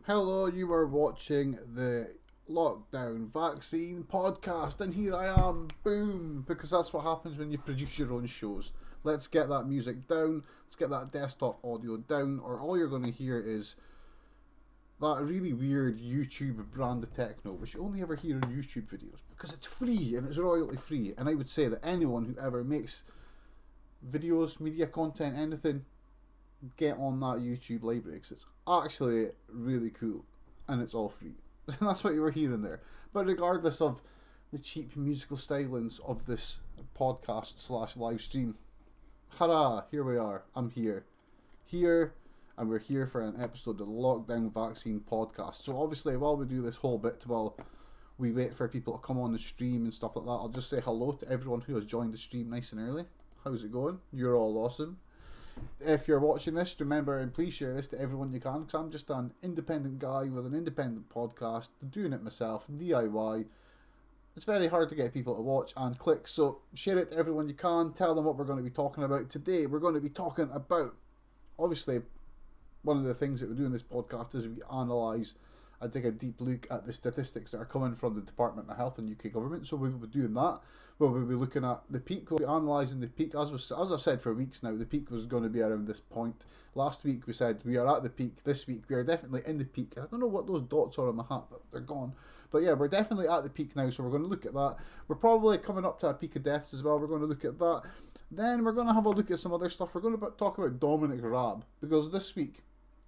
Hello, you are watching the Lockdown Vaccine Podcast, and here I am, boom, because that's what happens when you produce your own shows. Let's get that music down, let's get that desktop audio down, or all you're going to hear is that really weird YouTube brand of techno, which you only ever hear in YouTube videos, because it's free, and it's royalty free, and I would say that anyone who ever makes videos, media content, anything, get on that YouTube library because it's actually really cool and it's all free. That's what you were hearing there. But regardless of the cheap musical stylings of this podcast slash live stream, hurrah, here we are. I'm here. And we're here for an episode of the Lockdown Vaccine Podcast. So obviously while we do this whole bit, while we wait for people to come on the stream and stuff like that, I'll just say hello to everyone who has joined the stream nice and early. How's it going? You're all awesome. If you're watching this, remember and please share this to everyone you can, because I'm just an independent guy with an independent podcast, doing it myself, DIY. It's very hard to get people to watch and click, so share it to everyone you can. Tell them what we're going to be talking about today. We're going to be talking about, obviously, one of the things that we do in this podcast is we analyse and take a deep look at the statistics that are coming from the Department of Health and UK government. So we will be doing that. We'll be looking at the peak. We'll be analysing the peak. As I've said for weeks now, the peak was going to be around this point. Last week we said we are at the peak. This week we are definitely in the peak. I don't know what those dots are on my hat, but they're gone. But yeah, we're definitely at the peak now, so we're going to look at that. We're probably coming up to a peak of deaths as well. We're going to look at that. Then we're going to have a look at some other stuff. We're going to talk about Dominic Raab, because this week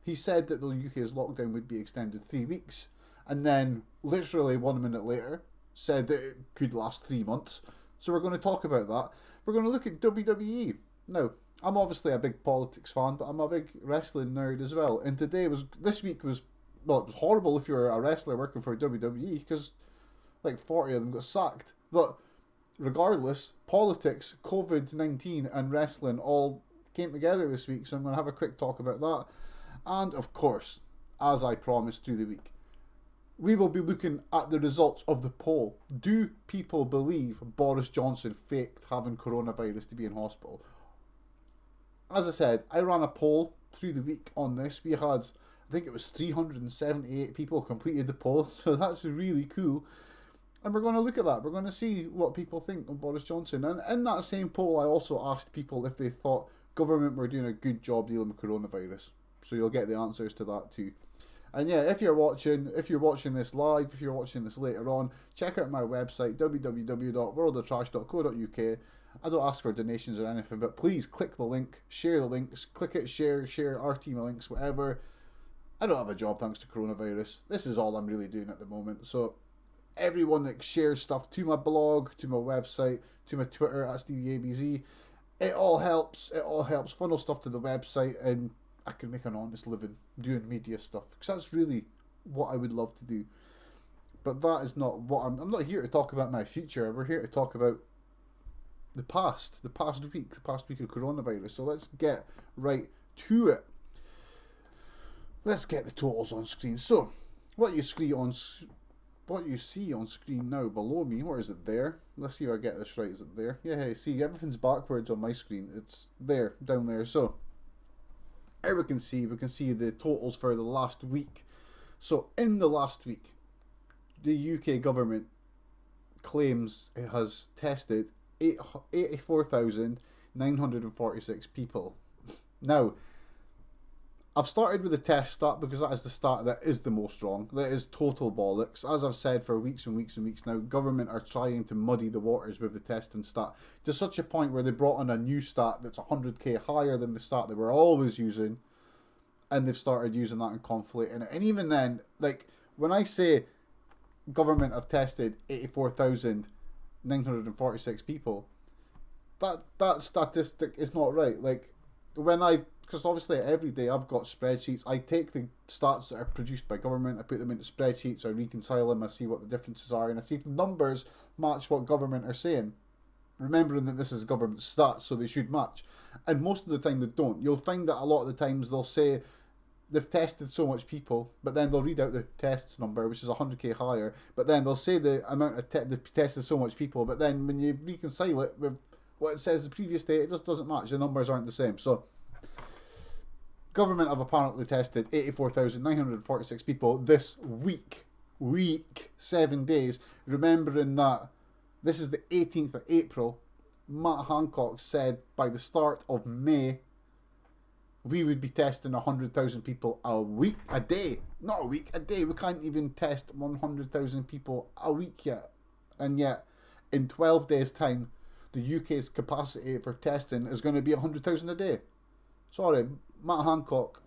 he said that the UK's lockdown would be extended 3 weeks, and then literally 1 minute later said that it could last 3 months. So we're going to talk about that. We're going to look at WWE. Now, I'm obviously a big politics fan, but I'm a big wrestling nerd as well. And this week was, well, it was horrible if you're a wrestler working for WWE, because like 40 of them got sacked. But regardless, politics, COVID-19 and wrestling all came together this week, so I'm going to have a quick talk about that. And of course, as I promised through the week, we will be looking at the results of the poll. Do people believe Boris Johnson faked having coronavirus to be in hospital? As I said, I ran a poll through the week on this. We had, I think it was 378 people completed the poll, so that's really cool. And we're going to look at that. We're going to see what people think of Boris Johnson. And in that same poll, I also asked people if they thought government were doing a good job dealing with coronavirus. So you'll get the answers to that too. And yeah, if you're watching this live, if you're watching this later on, check out my website, www.worldoftrash.co.uk. I don't ask for donations or anything, but please click the link, share the links, click it, share our team links, whatever. I don't have a job thanks to coronavirus. This is all I'm really doing at the moment. So everyone that shares stuff to my blog, to my website, to my Twitter at StevieABZ, it all helps. It all helps funnel stuff to the website, and I can make an honest living doing media stuff, because that's really what I would love to do. But that is not what I'm not here to talk about my future. We're here to talk about the past week of coronavirus. So let's get right to it. Let's get the totals on screen. So what you see on screen now below me, or is it there? Let's see if I get this right. Is it there? Yeah, hey, see, everything's backwards on my screen. It's there, down there. So here we can see the totals for the last week. So in the last week, the UK government claims it has tested 84,946 people. Now, I've started with the test stat because that is the stat that is the most wrong. That is total bollocks. As I've said for weeks and weeks and weeks now, government are trying to muddy the waters with the testing stat to such a point where they brought on a new stat that's 100k higher than the stat they were always using, and they've started using that and conflating it. And even then, like, when I say government have tested 84,946 people, that statistic is not right. Like, because obviously every day I've got spreadsheets. I take the stats that are produced by government, I put them into spreadsheets, I reconcile them, I see what the differences are, and I see if the numbers match what government are saying. Remembering that this is government stats, so they should match. And most of the time they don't. You'll find that a lot of the times they'll say they've tested so much people, but then they'll read out the tests number, which is 100k higher, but then they'll say the amount of they've tested so much people, but then when you reconcile it with what it says the previous day, it just doesn't match. The numbers aren't the same. So Government have apparently tested 84,946 people this week. 7 days. Remembering that this is the 18th of April, Matt Hancock said by the start of May we would be testing 100,000 people a day. Not a week, a day. We can't even test 100,000 people a week yet. And yet, in 12 days' time, the UK's capacity for testing is going to be 100,000 a day. Sorry, Matt Hancock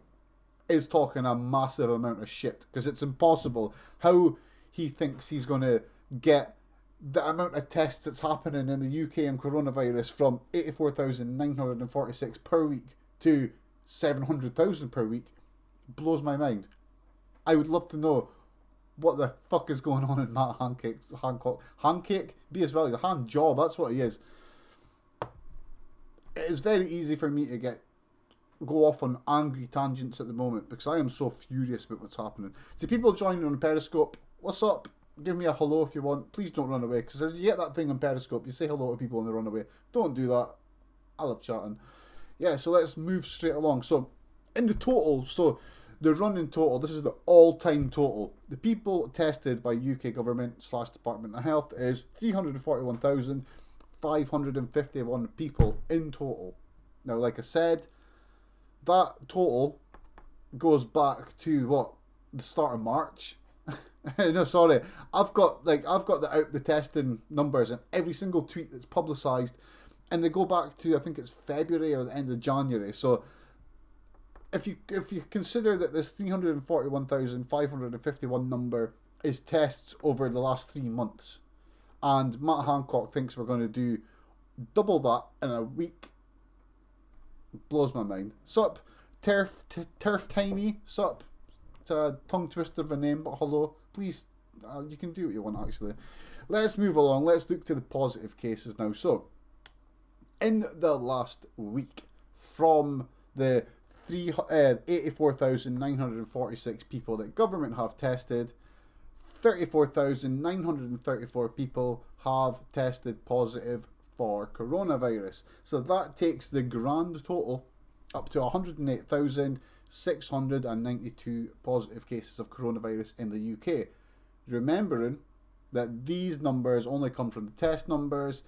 is talking a massive amount of shit, because it's impossible how he thinks he's going to get the amount of tests that's happening in the UK and coronavirus from 84,946 per week to 700,000 per week blows my mind. I would love to know what the fuck is going on in Matt Hancock. Handcake? Be as well, he's a hand job, that's what he is. It is very easy for me to go off on angry tangents at the moment, because I am so furious about what's happening. To people joining on Periscope, what's up? Give me a hello if you want. Please don't run away, because you get that thing on Periscope, you say hello to people and they run away. Don't do that. I love chatting. Yeah, so let's move straight along. So, in the total, the running total, this is the all-time total. The people tested by UK government / Department of Health is 341,551 people in total. Now, like I said, that total goes back to the start of March. No, sorry, I've got the testing numbers in every single tweet that's publicised, and they go back to, I think it's February or the end of January. So if you consider that this 341,551 number is tests over the last 3 months, and Matt Hancock thinks we're going to do double that in a week, blows my mind. Sup, Turf Tiny, sup. It's a tongue twister of a name, but hello. Please, you can do what you want, actually. Let's move along. Let's look to the positive cases now. So, in the last week, from the 84,946 people that government have tested, 34,934 people have tested positive for coronavirus. So that takes the grand total up to 108,692 positive cases of coronavirus in the UK. Remembering that these numbers only come from the test numbers,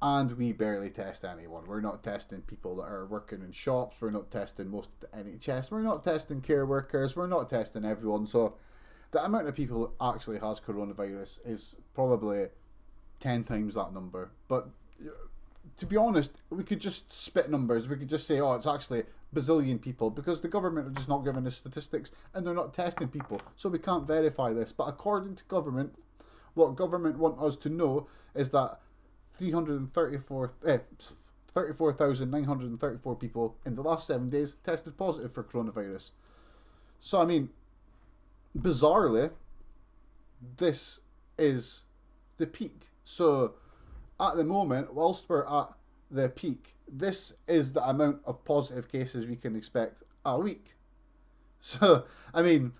and we barely test anyone. We're not testing people that are working in shops, we're not testing most of the NHS, we're not testing care workers, we're not testing everyone. So the amount of people who actually has coronavirus is probably 10 times that number. But to be honest, we could just spit numbers. We could just say, oh, it's actually bazillion people, because the government are just not giving us statistics and they're not testing people, so we can't verify this. But according to government, what government want us to know is that 34,934 people in the last 7 days tested positive for coronavirus. So, I mean, bizarrely, this is the peak. So, at the moment, whilst we're at the peak, this is the amount of positive cases we can expect a week. So, I mean,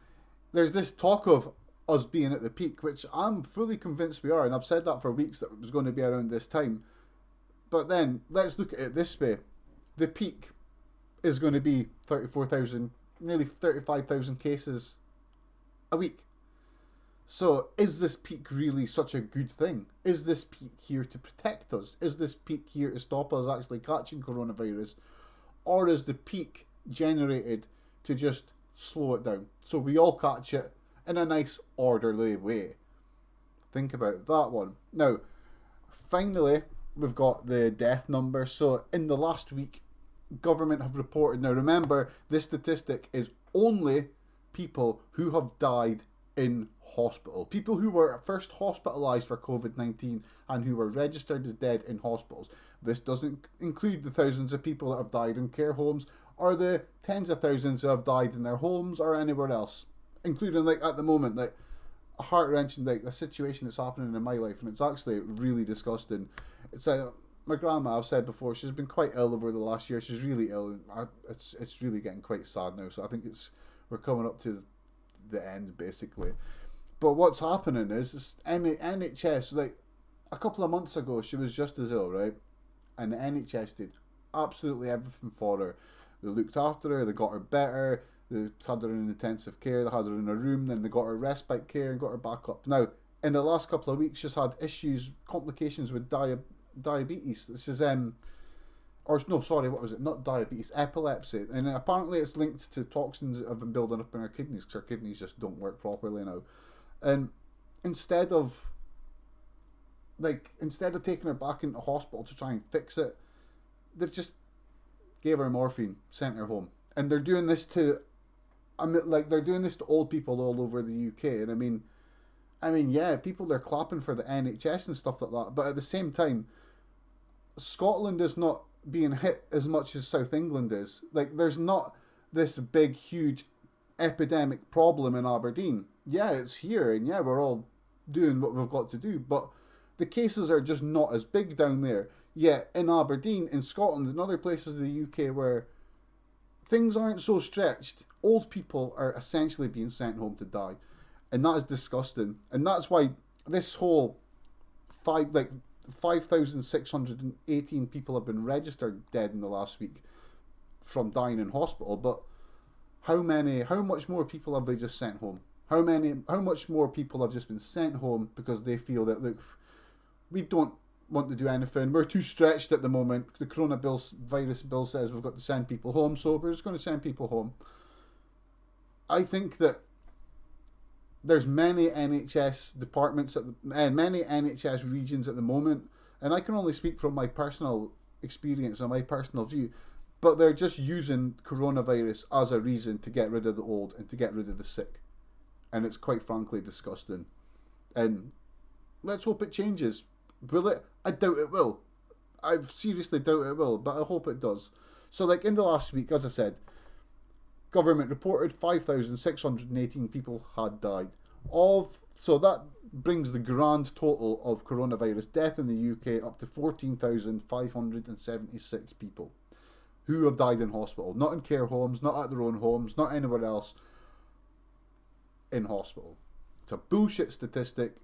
there's this talk of us being at the peak, which I'm fully convinced we are, and I've said that for weeks that it was going to be around this time. But then, let's look at it this way. The peak is going to be 34,000, nearly 35,000 cases a week. So, is this peak really such a good thing? Is this peak here to protect us? Is this peak here to stop us actually catching coronavirus? Or is the peak generated to just slow it down, so we all catch it in a nice orderly way? Think about that one. Now, finally, we've got the death number. So, in the last week, government have reported, now remember, this statistic is only people who have died in hospital. People who were first hospitalised for COVID-19 and who were registered as dead in hospitals. This doesn't include the thousands of people that have died in care homes, or the tens of thousands who have died in their homes or anywhere else. Including, like, at the moment, like, a heart-wrenching, like, a situation that's happening in my life, and it's actually really disgusting. It's my grandma, I've said before, she's been quite ill over the last year. She's really ill, and it's really getting quite sad now. So I think we're coming up to the end, basically. But what's happening is NHS, like, a couple of months ago, she was just as ill, right? And the NHS did absolutely everything for her. They looked after her, they got her better, they had her in intensive care, they had her in a room, then they got her respite care and got her back up. Now, in the last couple of weeks, she's had issues, complications with diabetes. This is, what was it? Not diabetes, epilepsy. And apparently it's linked to toxins that have been building up in her kidneys, because her kidneys just don't work properly now. And instead of taking her back into hospital to try and fix it, they've just gave her morphine, sent her home. And they're doing this to old people all over the UK. And I mean, yeah, people are clapping for the NHS and stuff like that, but at the same time, Scotland is not being hit as much as South England is. Like, there's not this big, huge epidemic problem in Aberdeen. Yeah, it's here, and yeah, we're all doing what we've got to do, but the cases are just not as big down there. Yet in Aberdeen, in Scotland, and other places in the UK where things aren't so stretched, old people are essentially being sent home to die. And that is disgusting. And that's why this whole 5,618 people have been registered dead in the last week from dying in hospital. But how much more people have they just sent home? How much more people have just been sent home because they feel that, look, we don't want to do anything. We're too stretched at the moment. The coronavirus bill says we've got to send people home, so we're just going to send people home. I think that there's many NHS departments and many NHS regions at the moment, and I can only speak from my personal experience and my personal view, but they're just using coronavirus as a reason to get rid of the old and to get rid of the sick. And it's quite frankly disgusting. And let's hope it changes. Will it? I doubt it will. I seriously doubt it will, but I hope it does. So, like, in the last week, as I said, government reported 5,618 people had died. So that brings the grand total of coronavirus death in the UK up to 14,576 people who have died in hospital. Not in care homes, not at their own homes, not anywhere else. In hospital. It's a bullshit statistic,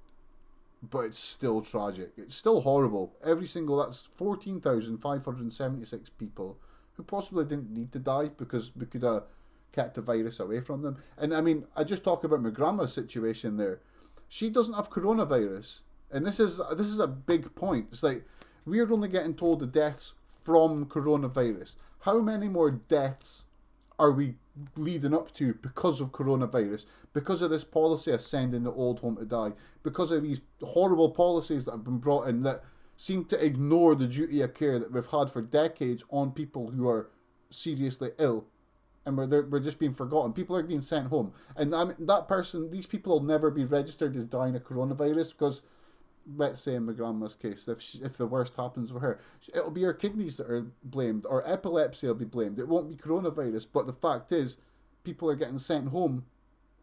but it's still tragic. It's still horrible. That's 14,576 people who possibly didn't need to die because we could have kept the virus away from them. And I mean, I just talk about my grandma's situation there. She doesn't have coronavirus, and this is a big point. It's like, we're only getting told the deaths from coronavirus. How many more deaths are we leading up to because of coronavirus, because of this policy of sending the old home to die, because of these horrible policies that have been brought in that seem to ignore the duty of care that we've had for decades on people who are seriously ill, and we're just being forgotten. People are being sent home, and these people will never be registered as dying of coronavirus because, let's say in my grandma's case, if the worst happens with her, it'll be her kidneys that are blamed, or epilepsy will be blamed. It won't be coronavirus, but the fact is, people are getting sent home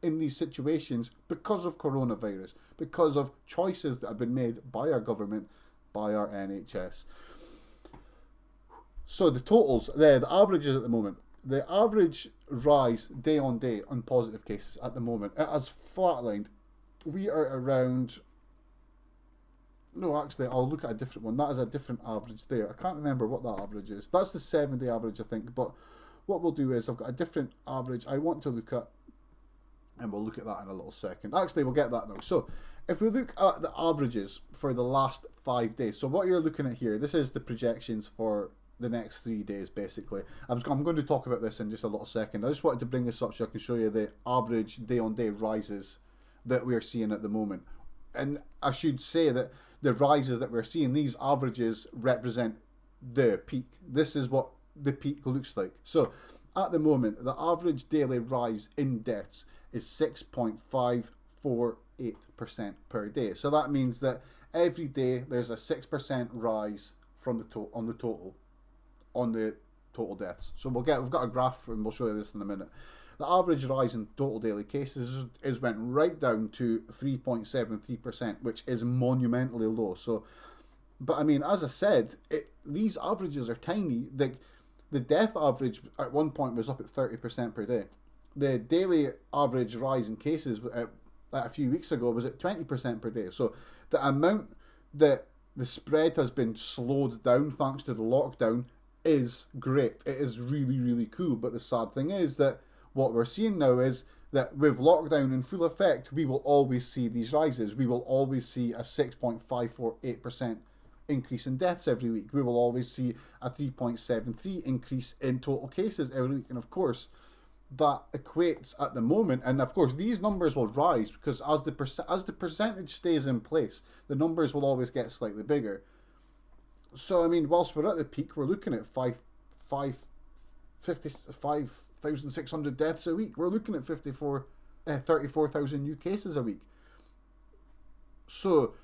in these situations because of coronavirus, because of choices that have been made by our government, by our NHS. So the totals, the averages at the moment, the average rise day on day on positive cases at the moment, it has flatlined. We are around... No, actually, I'll look at a different one. That is a different average there. I can't remember what that average is. That's the 7-day average, I think. But what we'll do is I've got a different average I want to look at, and we'll look at that in a little second. Actually, we'll get that now. So if we look at the averages for the last 5 days, so what you're looking at here, this is the projections for the next 3 days, basically. I'm going to talk about this in just a little second. I just wanted to bring this up so I can show you the average day-on-day rises that we're seeing at the moment. And I should say that the rises that we're seeing, these averages represent the peak. This is what the peak looks like. So at the moment, the average daily rise in deaths is 6.548% per day. So that means that every day there's a 6% rise from the total deaths. So we've got a graph, and we'll show you this in a minute. The average rise in total daily cases is went right down to 3.73%, which is monumentally low. So, but I mean, as I said, these averages are tiny. The death average at one point was up at 30% per day. The daily average rise in cases a few weeks ago was at 20% per day. So the amount that the spread has been slowed down thanks to the lockdown is great. It is really, really cool. But the sad thing is that what we're seeing now is that with lockdown in full effect, we will always see these rises. We will always see a 6.548% increase in deaths every week. We will always see a 3.73 increase in total cases every week. And of course, that equates at the moment, and of course these numbers will rise because as the percentage stays in place, the numbers will always get slightly bigger. So I mean, whilst we're at the peak, we're looking at 55,600 deaths a week. We're looking at 34,000 new cases a week. So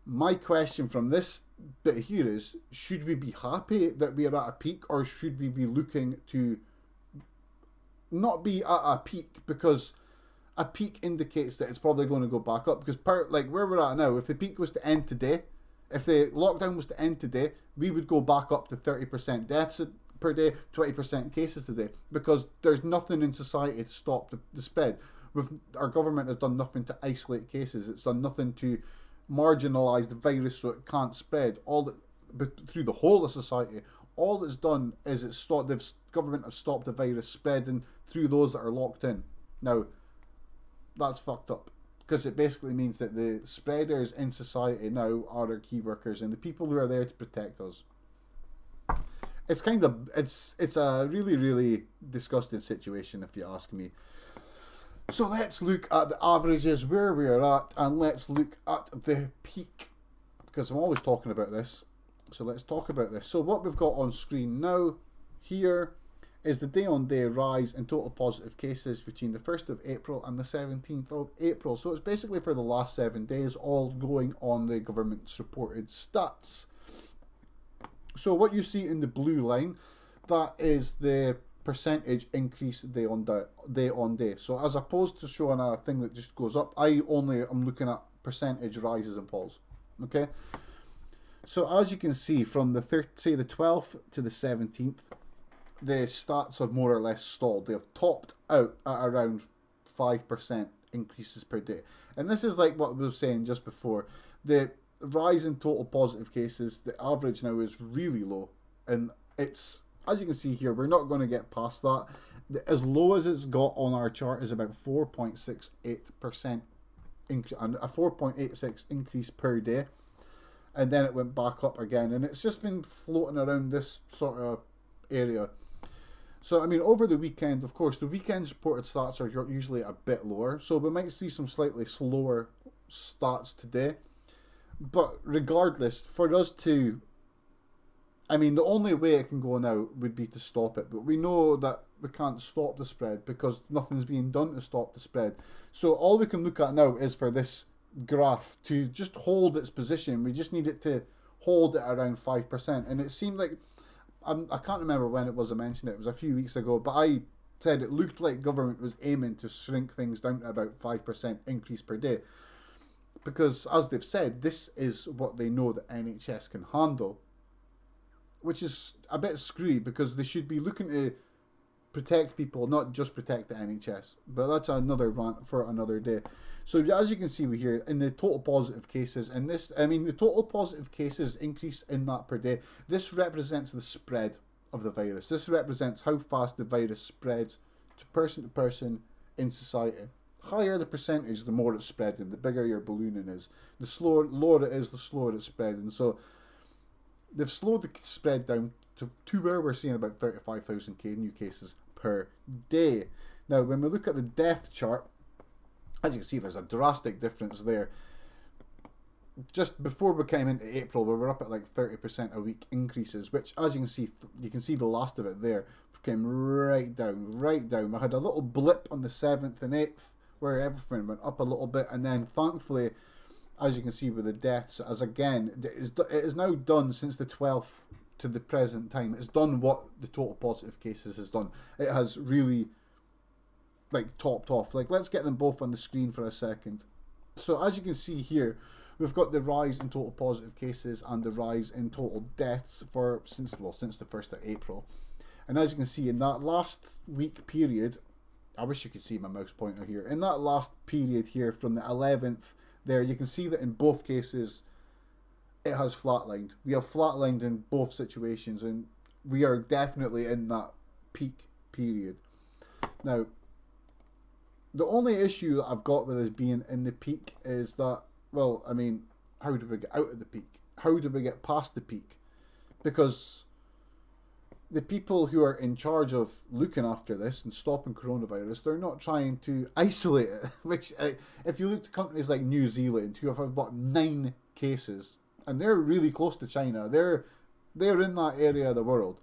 my question from this bit here is, should we be happy that we are at a peak, or should we be looking to not be at a peak, because a peak indicates that it's probably going to go back up, because like where we're at now, if the peak was to end today, if the lockdown was to end today, we would go back up to 30% deaths per day, 20% cases today, because there's nothing in society to stop the spread. Our government has done nothing to isolate cases. It's done nothing to marginalise the virus so it can't spread through the whole of society. All it's done is the government have stopped the virus spreading through those that are locked in. Now, that's fucked up, because it basically means that the spreaders in society now are our key workers and the people who are there to protect us. It's it's a really, really disgusting situation, if you ask me. So let's look at the averages, where we're at, and let's look at the peak, because I'm always talking about this. So let's talk about this. So what we've got on screen now here is the day-on-day rise in total positive cases between the 1st of April and the 17th of April. So it's basically for the last 7 days, all going on the government's reported stats. So what you see in the blue line, that is the percentage increase day on day. So as opposed to showing a thing that just goes up, I'm looking at percentage rises and falls. Okay. So as you can see, from the 12th to the 17th, the stats have more or less stalled. They have topped out at around 5% increases per day. And this is like what we were saying just before. The rise in total positive cases, the average now is really low. And it's, as you can see here, we're not going to get past that. As low as it's got on our chart is about 4.68%, a 4.86 increase per day. And then it went back up again. And it's just been floating around this sort of area. So, I mean, over the weekend, of course, the weekend's reported stats are usually a bit lower. So we might see some slightly slower stats today. But regardless, for us to... I mean, the only way it can go now would be to stop it. But we know that we can't stop the spread because nothing's being done to stop the spread. So all we can look at now is for this graph to just hold its position. We just need it to hold it around 5%. And it seemed like... I can't remember when it was I mentioned it. It was a few weeks ago. But I said it looked like government was aiming to shrink things down to about 5% increase per day. Because, as they've said, this is what they know that NHS can handle. Which is a bit screwy, because they should be looking to protect people, not just protect the NHS. But that's another rant for another day. So as you can see here, in the total positive cases, and this, I mean, the total positive cases increase in that per day, this represents the spread of the virus. This represents how fast the virus spreads to person in society. Higher the percentage, the more it's spreading, the bigger your ballooning is. The lower it is, the slower it's spreading. So they've slowed the spread down to where we're seeing about 35,000 new cases per day. Now, when we look at the death chart, as you can see, there's a drastic difference there. Just before we came into April, we were up at like 30% a week increases, which, as you can see the last of it there, came right down. We had a little blip on the 7th and 8th, where everything went up a little bit, and then thankfully, as you can see with the deaths, as again, it is now done since the 12th to the present time. It's done what the total positive cases has done. It has really, like, topped off. Like, let's get them both on the screen for a second. So as you can see here, we've got the rise in total positive cases and the rise in total deaths since the 1st of April. And as you can see, in that last week period, I wish you could see my mouse pointer here. In that last period here, from the 11th there, you can see that in both cases, it has flatlined. We have flatlined in both situations, and we are definitely in that peak period. Now, the only issue that I've got with us being in the peak is that, well, I mean, how do we get out of the peak? How do we get past the peak? Because the people who are in charge of looking after this and stopping coronavirus, they're not trying to isolate it. Which, if you look to countries like New Zealand, who have about 9 cases, and they're really close to China, they're in that area of the world.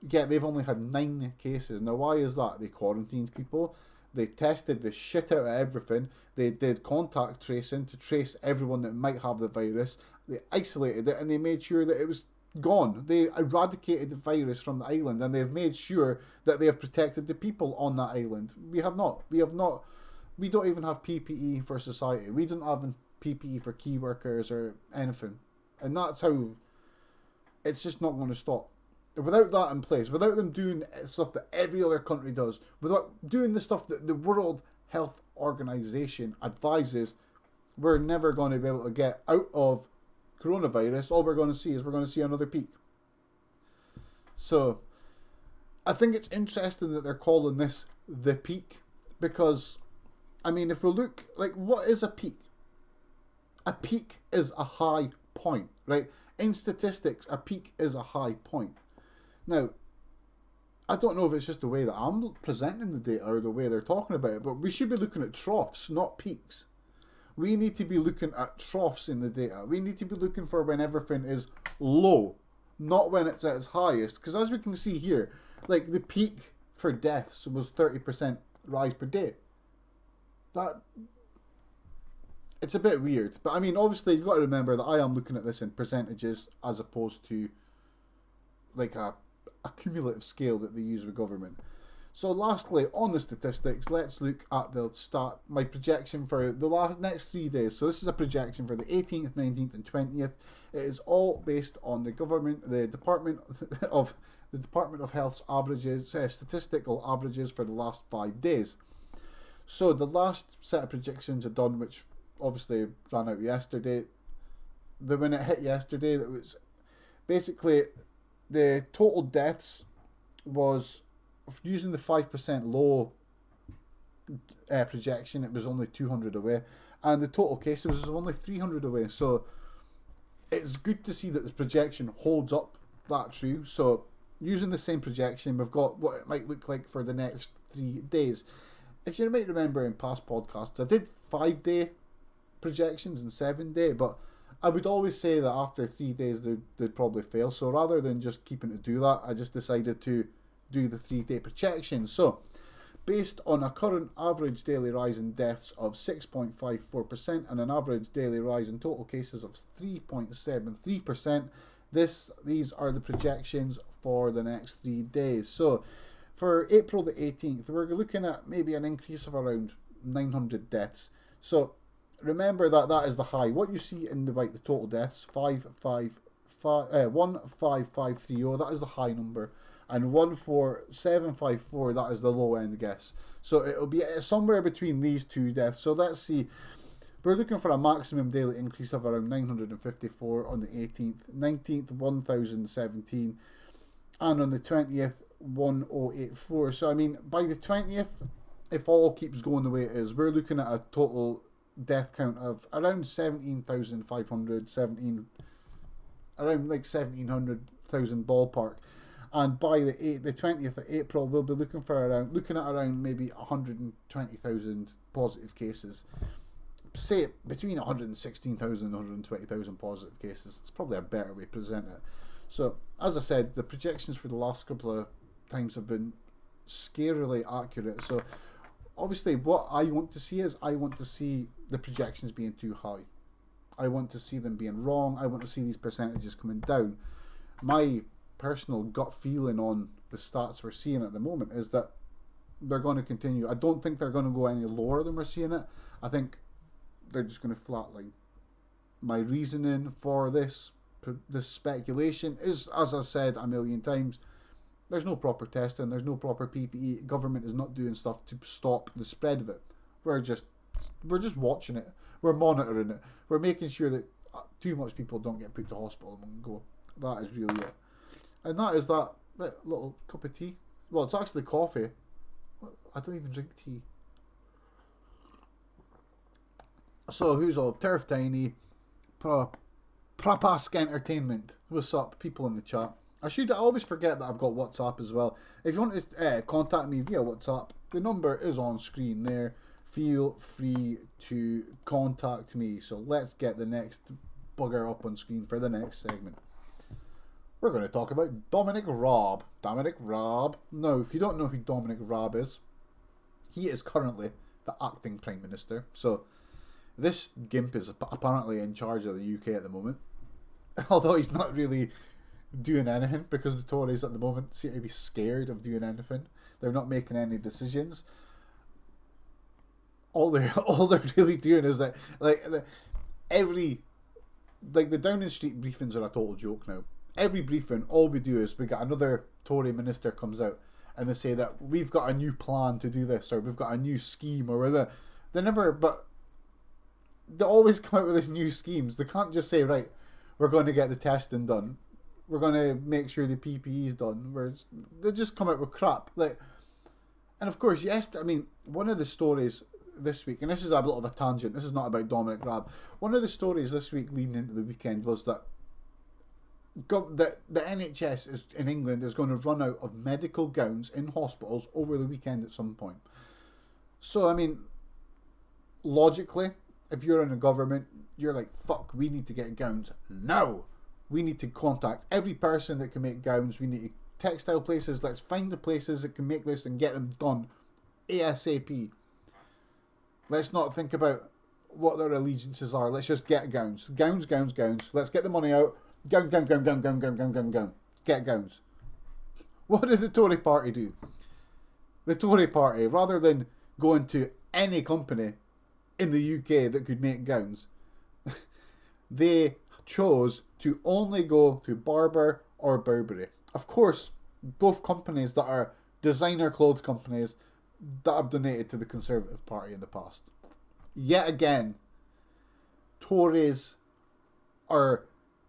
Yet they've only had 9 cases. Now, why is that? They quarantined people. They tested the shit out of everything. They did contact tracing to trace everyone that might have the virus. They isolated it and they made sure that it was gone. They eradicated the virus from the island, and they've made sure that they have protected the people on that island. We have not. We don't even have PPE for society. We don't have PPE for key workers or anything. And that's how it's just not going to stop. Without that in place, without them doing stuff that every other country does, without doing the stuff that the World Health Organization advises, we're never going to be able to get out of coronavirus. All we're going to see another peak. So, I think it's interesting that they're calling this the peak, because, I mean, if we look, like, what is a peak? A peak is a high point, right? In statistics, a peak is a high point. Now, I don't know if it's just the way that I'm presenting the data or the way they're talking about it, but we should be looking at troughs, not peaks. We need to be looking at troughs in the data. We need to be looking for when everything is low, not when it's at its highest. Because as we can see here, like the peak for deaths was 30% rise per day. It's a bit weird. But I mean, obviously, you've got to remember that I am looking at this in percentages as opposed to like a cumulative scale that they use with government. So lastly, on the statistics, let's look at my projection for the next 3 days. So this is a projection for the 18th, 19th and 20th. It is all based on the Department of Health's averages, statistical averages for the last 5 days. So the last set of predictions are done, which obviously ran out yesterday. When it hit yesterday, it was basically the total deaths was, using the 5% low projection, it was only 200 away, and the total cases was only 300 away. So it's good to see that the projection holds up that true. So using the same projection, we've got what it might look like for the next 3 days. If you might remember in past podcasts, I did 5-day projections and 7-day, but I would always say that after 3 days they'd probably fail. So rather than just keeping to do that, I just decided to do the 3-day projection. So based on a current average daily rise in deaths of 6.54% and an average daily rise in total cases of 3.73%, these are the projections for the next 3 days. So for April the 18th, we're looking at maybe an increase of around 900 deaths. So remember that is the high. What you see in the white, the total deaths, 15530, that is the high number, and 14754, that is the low end guess. So it'll be somewhere between these two deaths. So let's see. We're looking for a maximum daily increase of around 954 on the 18th, 19th 1017, and on the 20th 1084. So I mean, by the 20th, if all keeps going the way it is, we're looking at a total death count of around 17,500, around like 1700,000 ballpark. And by the 20th of April, we'll be looking at around maybe 120,000 positive cases. Say between 116,000 and 120,000 positive cases. It's probably a better way to present it. So, as I said, the projections for the last couple of times have been scarily accurate. So, obviously, what I want to see is the projections being too high. I want to see them being wrong. I want to see these percentages coming down. My personal gut feeling on the stats we're seeing at the moment is that they're going to continue. I don't think they're going to go any lower than we're seeing it. I think they're just going to flatline. My reasoning for this speculation is, as I said a million times, there's no proper testing, there's no proper PPE. Government is not doing stuff to stop the spread of it. We're just watching it. We're monitoring it. We're making sure that too much people don't get put to hospital and go. That is really it. And that is that little cup of tea. Well, it's actually coffee. I don't even drink tea. So, who's all? Turf Tiny, Prapask Entertainment. What's up, people in the chat? I always forget that I've got WhatsApp as well. If you want to contact me via WhatsApp, the number is on screen there. Feel free to contact me. So let's get the next bugger up on screen for the next segment. We're going to talk about Dominic Raab. Dominic Raab. Now, if you don't know who Dominic Raab is, he is currently the acting Prime Minister. So this gimp is apparently in charge of the UK at the moment. Although he's not really doing anything, because the Tories at the moment seem to be scared of doing anything. They're not making any decisions. All they're really doing is that the Downing Street briefings are a total joke now. Every briefing, all we do is we got another Tory minister comes out and they say that we've got a new plan to do this, or we've got a new scheme, or whatever. They always come out with these new schemes. They can't just say, right, we're going to get the testing done, we're going to make sure the PPE is done. They just come out with crap. And of course, yes, I mean, one of the stories this week, and this is a little of a tangent, this is not about Dominic Raab. One of the stories this week leading into the weekend was that the NHS in England is going to run out of medical gowns in hospitals over the weekend at some point. So, I mean, logically, if you're in a government, you're like, fuck, we need to get gowns now. We need to contact every person that can make gowns. We need to textile places. Let's find the places that can make this and get them done ASAP. Let's not think about what their allegiances are. Let's just get gowns. Gowns. Let's get the money out. Gown. Get gowns. What did the Tory party do? The Tory party, rather than going to any company in the UK that could make gowns, they chose to only go to Barber or Burberry. Of course, both companies that are designer clothes companies that have donated to the Conservative Party in the past. Yet again, Tories are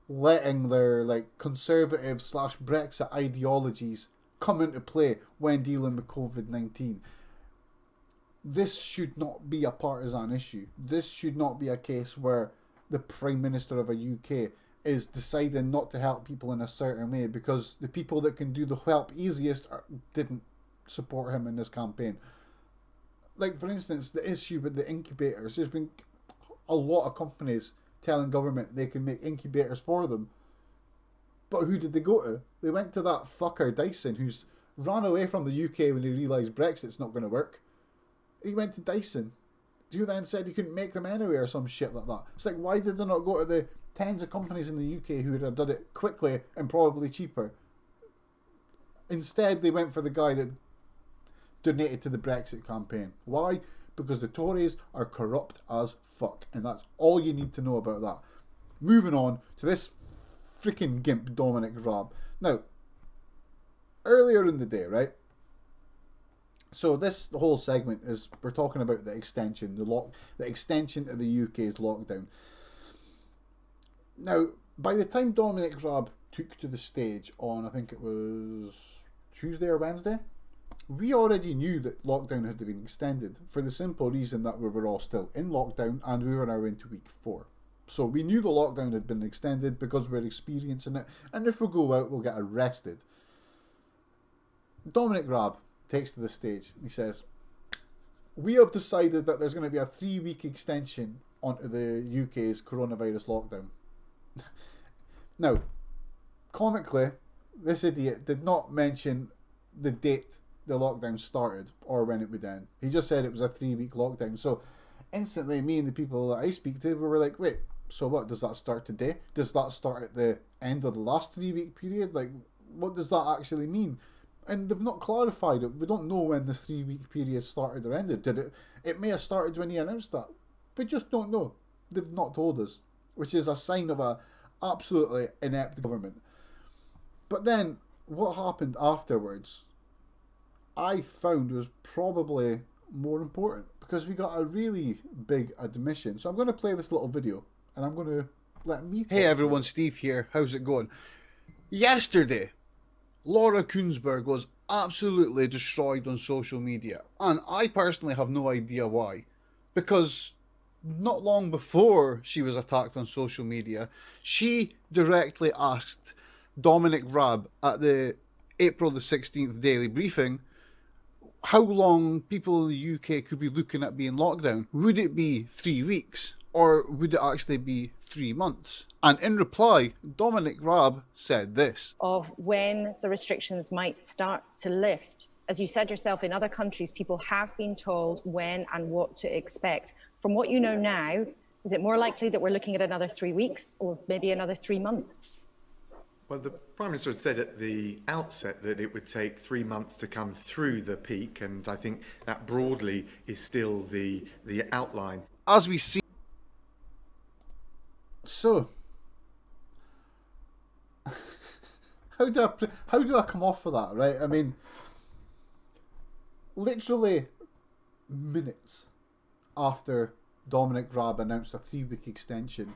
letting their conservative / Brexit ideologies come into play when dealing with COVID-19. This should not be a partisan issue. This should not be a case where the Prime Minister of a UK is deciding not to help people in a certain way because the people that can do the help easiest didn't support him in this campaign. Like, for instance, the issue with the incubators. There's been a lot of companies telling government they can make incubators for them. But who did they go to? They went to that fucker Dyson, who's ran away from the UK when he realised Brexit's not going to work. He went to Dyson, who then said he couldn't make them anywhere or some shit like that. It's like, why did they not go to the tens of companies in the UK who would have done it quickly and probably cheaper? Instead, they went for the guy that donated to the Brexit campaign. Why? Because the Tories are corrupt as fuck, and that's all you need to know about that. Moving on to this freaking gimp Dominic Raab. Now, earlier in the day, right? So the whole segment is we're talking about the extension, the extension of the UK's lockdown. Now, by the time Dominic Raab took to the stage on, I think it was Tuesday or Wednesday, we already knew that lockdown had been extended for the simple reason that we were all still in lockdown and we were now into week 4. So we knew the lockdown had been extended because we're experiencing it, and if we go out, we'll get arrested. Dominic Raab takes to the stage. He says, we have decided that there's going to be a 3-week extension onto the UK's coronavirus lockdown. Now, comically, this idiot did not mention the date the lockdown started or when it would end. He just said it was a 3-week lockdown. So instantly, me and the people that I speak to, we were like, wait, so what, does that start today? Does that start at the end of the last 3-week period? Like, what does that actually mean? And they've not clarified it. We don't know when the 3-week period started or ended. It may have started when he announced that. We just don't know. They've not told us, which is a sign of a absolutely inept government. But then, what happened afterwards, I found was probably more important, because we got a really big admission. So I'm going to play this little video, and I'm going to let me... Hey everyone, Steve here. How's it going? Yesterday, Laura Kuenssberg was absolutely destroyed on social media, and I personally have no idea why. Because not long before she was attacked on social media, she directly asked Dominic Raab at the April the 16th daily briefing how long people in the UK could be looking at being locked down. Would it be 3 weeks? Or would it actually be 3 months? And in reply, Dominic Raab said this. Of when the restrictions might start to lift. As you said yourself, in other countries, people have been told when and what to expect. From what you know now, is it more likely that we're looking at another 3 weeks or maybe another 3 months? Well, the Prime Minister had said at the outset that it would take 3 months to come through the peak, and I think that broadly is still the outline. As we see... So, how do I come off of that, right? I mean, literally minutes after Dominic Raab announced a 3-week extension,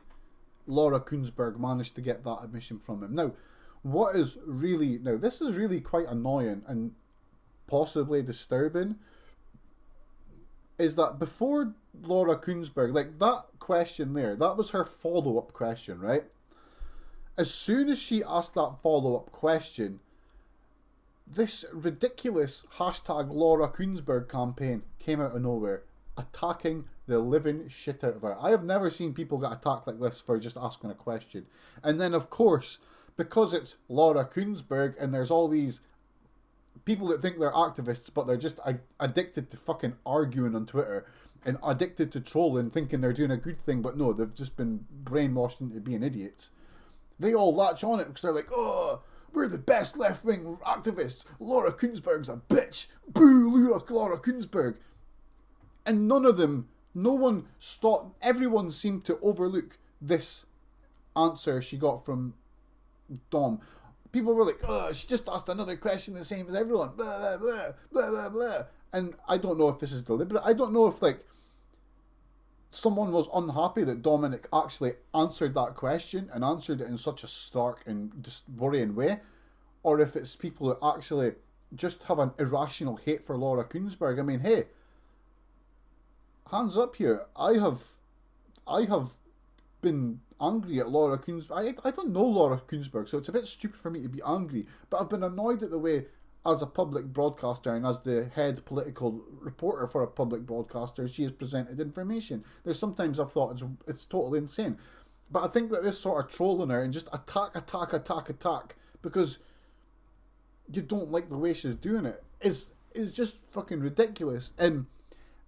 Laura Kuenssberg managed to get that admission from him. Now, this is really quite annoying and possibly disturbing, is that before Laura Kuenssberg, like that question there, that was her follow-up question, right? As soon as she asked that follow-up question, this ridiculous hashtag Laura Kuenssberg campaign came out of nowhere, attacking the living shit out of her. I have never seen people get attacked like this for just asking a question. And then, of course, because it's Laura Kuenssberg and there's all these people that think they're activists, but they're just addicted to fucking arguing on Twitter and addicted to trolling, thinking they're doing a good thing, but no, they've just been brainwashed into being idiots. They all latch on it because they're like, oh, we're the best left-wing activists. Laura Kuenssberg's a bitch. Boo, Laura Kuenssberg. And everyone seemed to overlook this answer she got from Dom. People were like, oh, she just asked another question the same as everyone. Blah, blah, blah, blah, blah, blah. And I don't know if this is deliberate. I don't know if, like, someone was unhappy that Dominic actually answered that question and answered it in such a stark and just worrying way, or if it's people that actually just have an irrational hate for Laura Kuenssberg. I mean, hey, hands up here. I have been angry at Laura Kuenssberg. I don't know Laura Kuenssberg, so it's a bit stupid for me to be angry, but I've been annoyed at the way, as a public broadcaster and as the head political reporter for a public broadcaster, she has presented information. There's sometimes I've thought it's totally insane. But I think that this sort of trolling her and just attack because you don't like the way she's doing it is just fucking ridiculous. And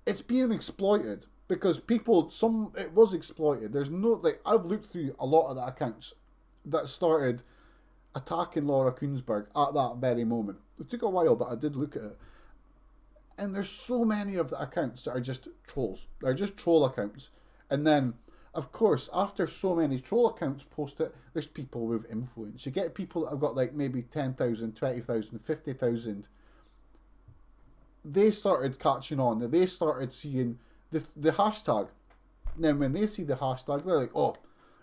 it's being exploited because it was exploited. There's no, like, I've looked through a lot of the accounts that started attacking Laura Kuenssberg at that very moment. It took a while, but I did look at it. And there's so many of the accounts that are just trolls. They're just troll accounts. And then, of course, after so many troll accounts post it, there's people with influence. You get people that have got like maybe 10,000, 20,000, 50,000. They started catching on. They started seeing the hashtag. And then when they see the hashtag, they're like, oh,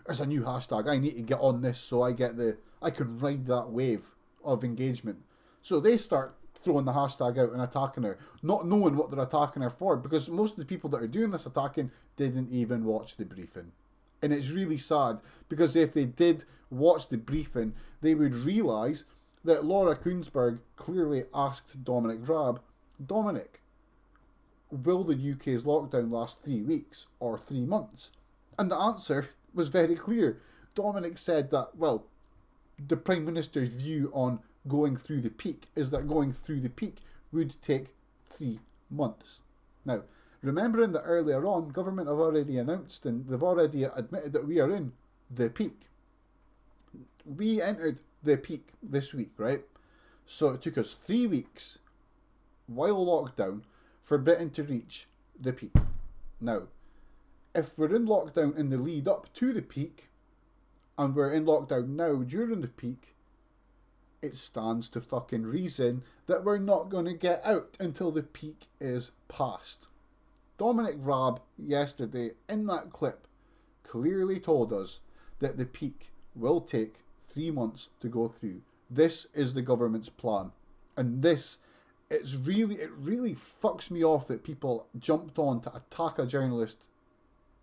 there's a new hashtag. I need to get on this so I can ride that wave of engagement. So they start throwing the hashtag out and attacking her, not knowing what they're attacking her for, because most of the people that are doing this attacking didn't even watch the briefing. And it's really sad, because if they did watch the briefing, they would realise that Laura Kuenssberg clearly asked Dominic Raab, Dominic, will the UK's lockdown last 3 weeks or 3 months? And the answer was very clear. Dominic said that, well, the Prime Minister's view on going through the peak is that going through the peak would take 3 months. Now, remembering that earlier on, government have already announced and they've already admitted that we are in the peak. We entered the peak this week, right? So it took us 3 weeks while lockdown for Britain to reach the peak. Now, if we're in lockdown in the lead up to the peak, and we're in lockdown now during the peak, it stands to fucking reason that we're not going to get out until the peak is past. Dominic Raab yesterday in that clip clearly told us that the peak will take 3 months to go through. This is the government's plan. And it really fucks me off that people jumped on to attack a journalist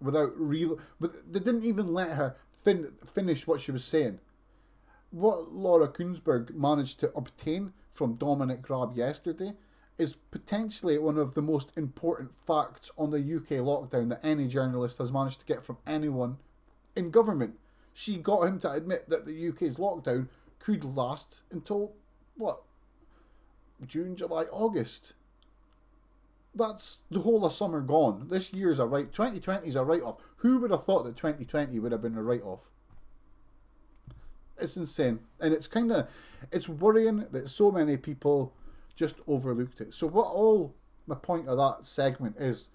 they didn't even let her finish what she was saying. What Laura Kuenssberg managed to obtain from Dominic Raab yesterday is potentially one of the most important facts on the UK lockdown that any journalist has managed to get from anyone in government. She got him to admit that the UK's lockdown could last until, June, July, August. That's the whole of summer gone. This year's 2020 is a write-off. Who would have thought that 2020 would have been a write-off? It's insane. And it's worrying that so many people just overlooked it. So my point of that segment is,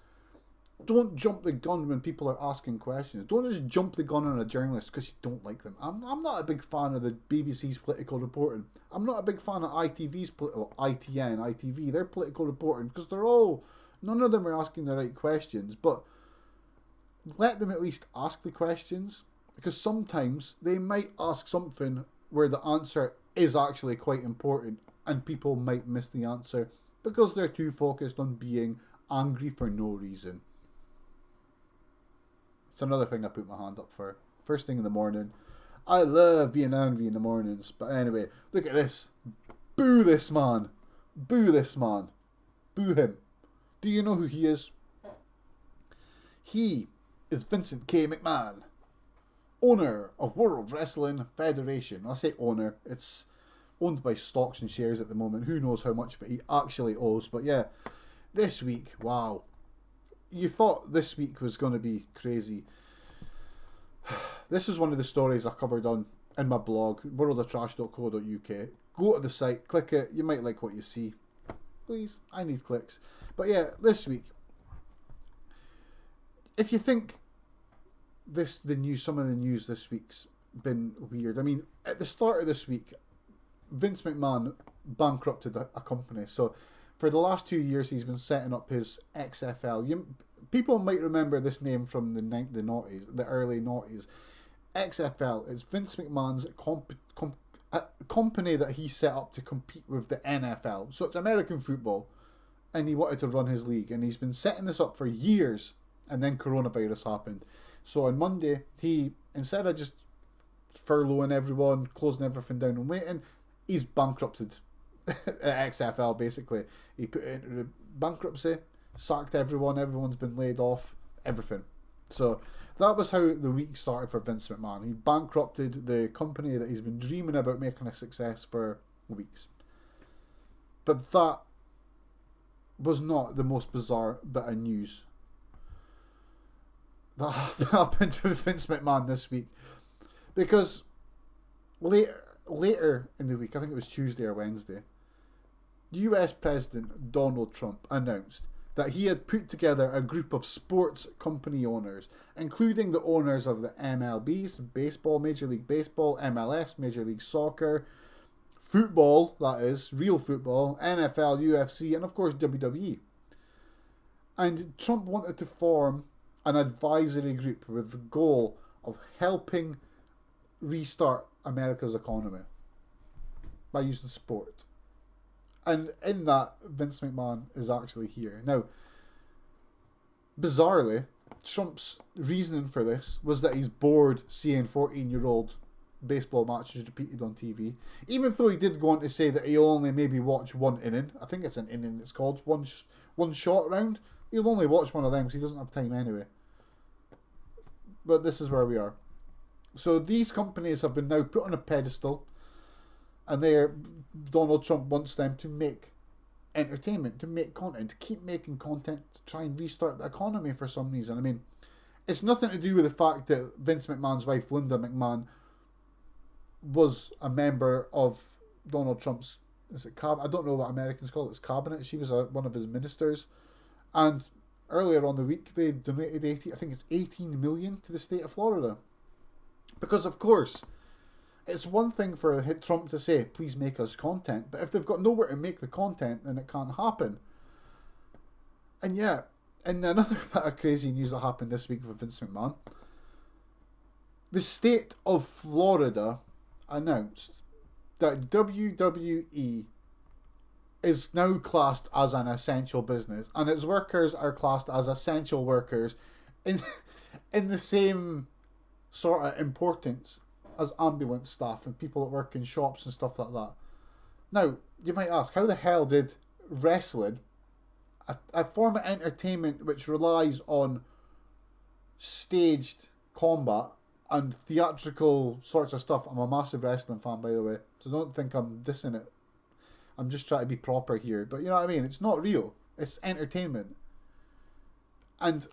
don't jump the gun when people are asking questions. Don't just jump the gun on a journalist because you don't like them. I'm not a big fan of the BBC's political reporting. I'm not a big fan of ITV's ITN, ITV, their political reporting, because none of them are asking the right questions. But let them at least ask the questions, because sometimes they might ask something where the answer is actually quite important and people might miss the answer because they're too focused on being angry for no reason. It's another thing I put my hand up for. First thing in the morning. I love being angry in the mornings. But anyway, look at this. Boo this man. Boo this man. Boo him. Do you know who he is? He is Vincent K. McMahon, owner of World Wrestling Federation. I say owner. It's owned by stocks and shares at the moment. Who knows how much of it he actually owes. But yeah, this week, wow. You thought this week was going to be crazy. This is one of the stories I covered in my blog, worldoftrash.co.uk. Go to the site, click it. You might like what you see. Please, I need clicks. But yeah, this week, if you think some of the news this week's been weird. I mean, at the start of this week, Vince McMahon bankrupted a company. So for the last 2 years, he's been setting up his XFL. People might remember this name from the early noughties. XFL is Vince McMahon's company that he set up to compete with the NFL. So it's American football, and he wanted to run his league, and he's been setting this up for years, and then coronavirus happened. So on Monday, he, instead of just furloughing everyone, closing everything down and waiting, he's bankrupted XFL, basically. He put it into bankruptcy, sacked everyone's been laid off, everything. So that was how the week started for Vince McMahon. He bankrupted the company that he's been dreaming about making a success for weeks. But that was not the most bizarre bit of news that happened with Vince McMahon this week. Because later in the week, I think it was Tuesday or Wednesday, US President Donald Trump announced that he had put together a group of sports company owners, including the owners of the MLBs, baseball, Major League Baseball, MLS, Major League Soccer, football, that is, real football, NFL, UFC, and of course WWE. And Trump wanted to form an advisory group with the goal of helping restart America's economy by using sport. And in that, Vince McMahon is actually here. Now, bizarrely, Trump's reasoning for this was that he's bored seeing 14-year-old baseball matches repeated on TV. Even though he did go on to say that he'll only maybe watch one inning. I think it's an inning it's called. One shot round. He'll only watch one of them because he doesn't have time anyway. But this is where we are. So these companies have been now put on a pedestal, and Donald Trump wants them to make entertainment, to make content, to keep making content, to try and restart the economy for some reason. I mean, it's nothing to do with the fact that Vince McMahon's wife, Linda McMahon, was a member of Donald Trump's, I don't know what Americans call it, it's cabinet. She was one of his ministers. And earlier on the week, they donated 18 million to the state of Florida. Because, of course, it's one thing for Trump to say, please make us content, but if they've got nowhere to make the content, then it can't happen. And yeah, and another bit of crazy news that happened this week with Vince McMahon, the state of Florida announced that WWE is now classed as an essential business, and its workers are classed as essential workers in the same sort of importance as ambulance staff and people that work in shops and stuff like that. Now, you might ask, how the hell did wrestling, a form of entertainment which relies on staged combat and theatrical sorts of stuff — I'm a massive wrestling fan, by the way, so don't think I'm dissing it. I'm just trying to be proper here. But you know what I mean? It's not real. It's entertainment. And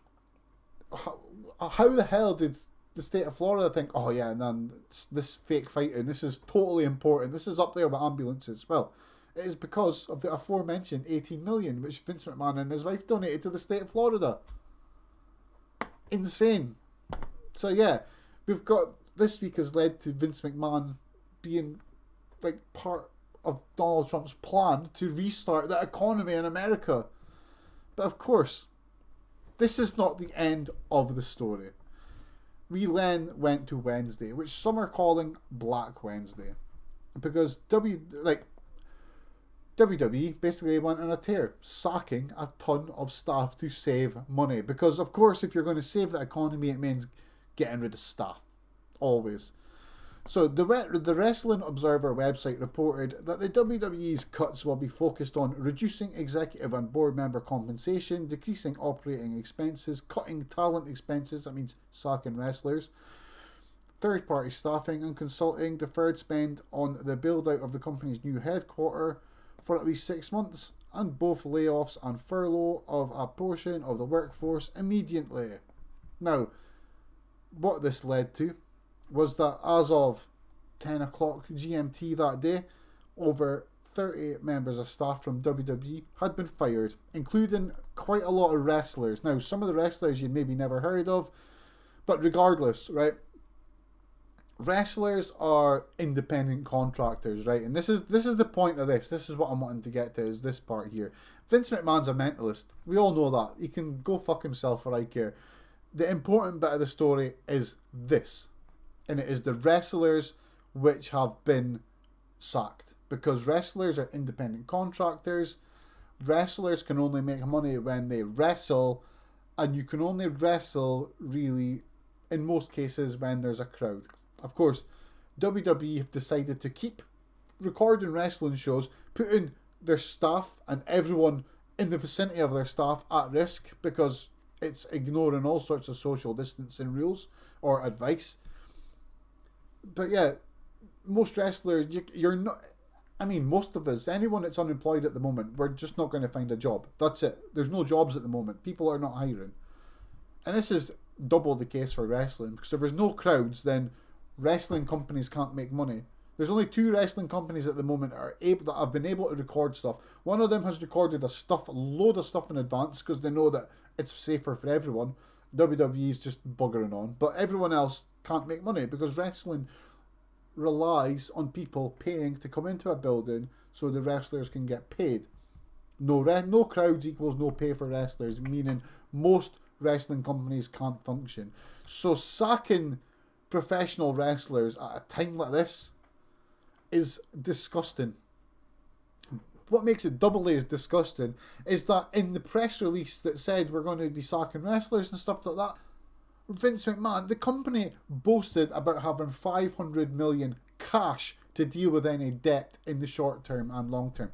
how the hell did the state of Florida think, oh yeah, man, this fake fighting, this is totally important, this is up there with ambulances? Well, it is because of the aforementioned 18 million which Vince McMahon and his wife donated to the state of Florida. Insane. So yeah, we've got, this week has led to Vince McMahon being like part of Donald Trump's plan to restart the economy in America. But of course, this is not the end of the story. We then went to Wednesday, which some are calling Black Wednesday, because WWE basically went on a tear, sacking a ton of staff to save money. Because of course, if you're going to save the economy, it means getting rid of staff, always. So the Wrestling Observer website reported that the WWE's cuts will be focused on reducing executive and board member compensation, decreasing operating expenses, cutting talent expenses — that means sacking wrestlers — third-party staffing and consulting, deferred spend on the build-out of the company's new headquarters for at least 6 months, and both layoffs and furlough of a portion of the workforce immediately. Now, what this led to was that as of 10 o'clock GMT that day, over 30 members of staff from WWE had been fired, including quite a lot of wrestlers. Now, some of the wrestlers you'd maybe never heard of, but regardless, right? Wrestlers are independent contractors, right? And this is the point of this. This is what I'm wanting to get to, is this part here. Vince McMahon's a mentalist. We all know that. He can go fuck himself for I care. The important bit of the story is this. And it is the wrestlers which have been sacked. Because wrestlers are independent contractors. Wrestlers can only make money when they wrestle. And you can only wrestle, really, in most cases, when there's a crowd. Of course, WWE have decided to keep recording wrestling shows, putting their staff and everyone in the vicinity of their staff at risk, because it's ignoring all sorts of social distancing rules or advice. But yeah, most wrestlers, you're not, I mean, most of us, anyone that's unemployed at the moment, we're just not going to find a job. That's it. There's no jobs at the moment. People are not hiring. And this is double the case for wrestling, because if there's no crowds, then wrestling companies can't make money. There's only 2 wrestling companies at the moment that have been able to record stuff. One of them has recorded a load of stuff in advance because they know that it's safer for everyone. WWE's just buggering on. But everyone else can't make money because wrestling relies on people paying to come into a building so the wrestlers can get paid. No crowds equals no pay for wrestlers, meaning most wrestling companies can't function. So sacking professional wrestlers at a time like this is disgusting. What makes it doubly as disgusting is that in the press release that said we're going to be sacking wrestlers and stuff like that, Vince McMahon, the company, boasted about having 500 million cash to deal with any debt in the short term and long term.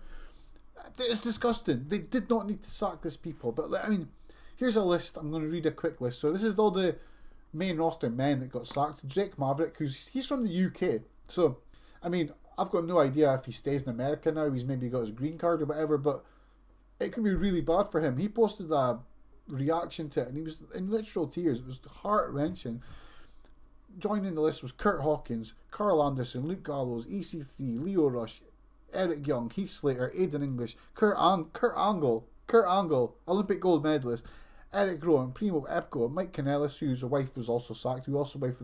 It's disgusting. They did not need to sack these people. But I mean, here's a list. I'm going to read a quick list. So this is all the main roster men that got sacked. Drake Maverick, he's from the UK. So, I mean, I've got no idea if he stays in America now. He's maybe got his green card or whatever, but it could be really bad for him. He posted a reaction to it and he was in literal tears. It was heart-wrenching. Joining the list was Kurt Hawkins, Carl Anderson, Luke Gallows, EC3, Leo Rush, Eric Young, Heath Slater, Aiden English, Kurt Angle, Olympic gold medalist, Eric Rowan, Primo Epco, Mike Kanellis, whose wife was also sacked, who also worked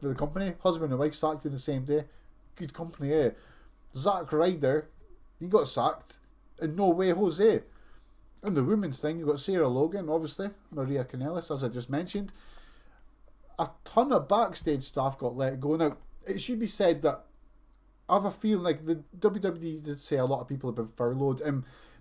for the company. Husband and wife sacked in the same day. Good company, eh? Zack Ryder, he got sacked. And No Way Jose. And the women's thing, you got Sarah Logan, obviously, Maria Kanellis, as I just mentioned. A ton of backstage staff got let go. Now, it should be said that I have a feeling like the WWE did say a lot of people have been furloughed.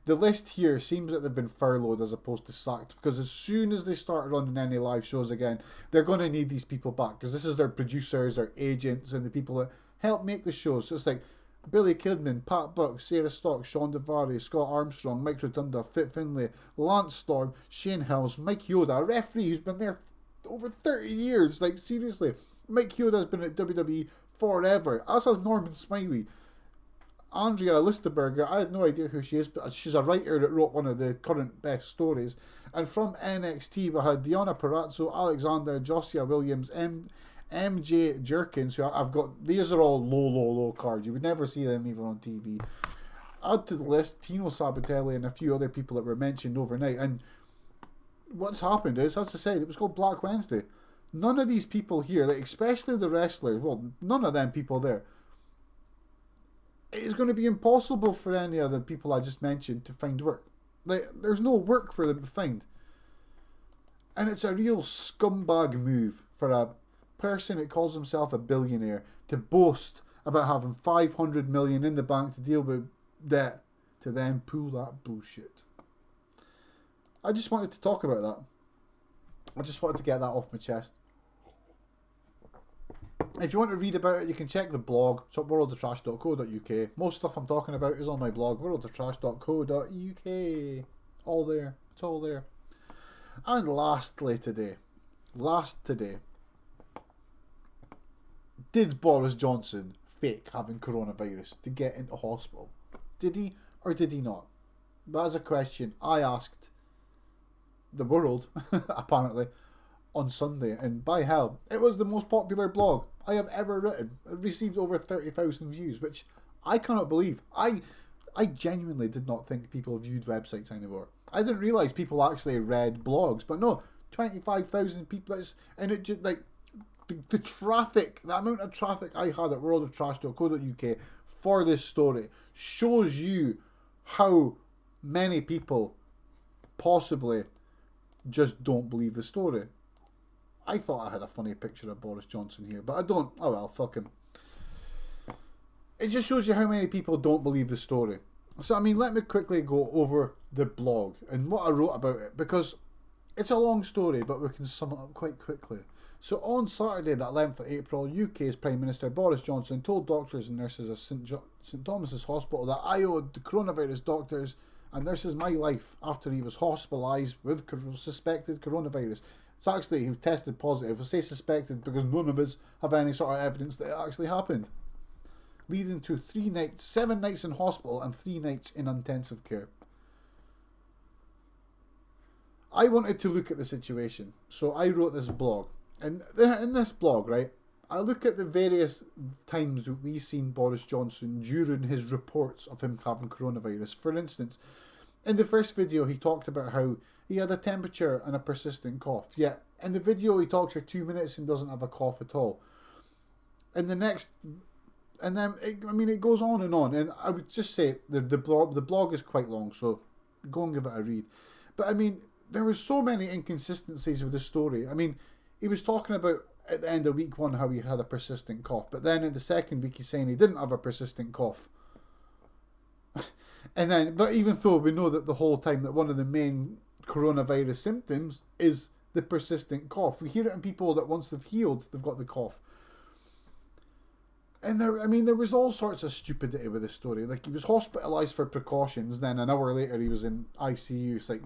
The list here seems that they've been furloughed as opposed to sacked, because as soon as they start running any live shows again, they're going to need these people back, because this is their producers, their agents, and the people that help make the shows. So it's like Billy Kidman, Pat Buck, Sarah Stock, Sean Devari, Scott Armstrong, Mike Rotunda, Fit Finlay, Lance Storm, Shane Hills, Mike Yoda, a referee who's been there over 30 years. Like, seriously, Mike Yoda has been at WWE forever, as has Norman Smiley. Andrea Listerberger, I had no idea who she is, but she's a writer that wrote one of the current best stories. And from NXT, we had Deonna Purrazzo, Alexander, Josia Williams, MJ Jerkins, who I've got. These are all low cards. You would never see them even on TV. Add to the list Tino Sabatelli and a few other people that were mentioned overnight. And what's happened is, as I said, it was called Black Wednesday. None of these people here, like especially the wrestlers, well, none of them people there, it is going to be impossible for any of the people I just mentioned to find work. Like, there's no work for them to find. And it's a real scumbag move for a person that calls himself a billionaire to boast about having 500 million in the bank to deal with debt, to then pull that bullshit. I just wanted to talk about that. I just wanted to get that off my chest. If you want to read about it, you can check the blog. It's at worldoftrash.co.uk. Most stuff I'm talking about is on my blog, worldoftrash.co.uk. All there. It's all there. And lastly today, did Boris Johnson fake having coronavirus to get into hospital? Did he or did he not? That is a question I asked the world, apparently, on Sunday, and by hell, it was the most popular blog I have ever written. It received over 30,000 views, which I cannot believe. I genuinely did not think people viewed websites anymore. I didn't realise people actually read blogs, but no, 25,000 people. And it just, like, the traffic, the amount of traffic I had at worldoftrash.co.uk for this story shows you how many people possibly just don't believe the story. I thought I had a funny picture of Boris Johnson here, but I don't. Oh well, fuck him. It just shows you how many people don't believe the story. So, I mean, let me quickly go over the blog and what I wrote about it, because it's a long story, but we can sum it up quite quickly. So, on Saturday, the 11th of April, UK's Prime Minister Boris Johnson told doctors and nurses of St Thomas's Hospital that I owed the coronavirus doctors and nurses my life after he was hospitalised with suspected coronavirus. It's actually, he tested positive. We'll say suspected because none of us have any sort of evidence that it actually happened. Leading to 7 nights in hospital and 3 nights in intensive care. I wanted to look at the situation, so I wrote this blog. And in this blog, right, I look at the various times that we've seen Boris Johnson during his reports of him having coronavirus. For instance, in the first video, he talked about how he had a temperature and a persistent cough. Yet, in the video, he talks for 2 minutes and doesn't have a cough at all. In the next, and then, it goes on. And I would just say, the blog is quite long, so go and give it a read. But, I mean, there were so many inconsistencies with the story. I mean, he was talking about, at the end of week 1, how he had a persistent cough. But then in the second week, he's saying he didn't have a persistent cough. And then, but even though we know that the whole time that one of the main coronavirus symptoms is the persistent cough. We hear it in people that once they've healed, they've got the cough. And there was all sorts of stupidity with this story. Like, he was hospitalised for precautions, then an hour later he was in ICU. It's like,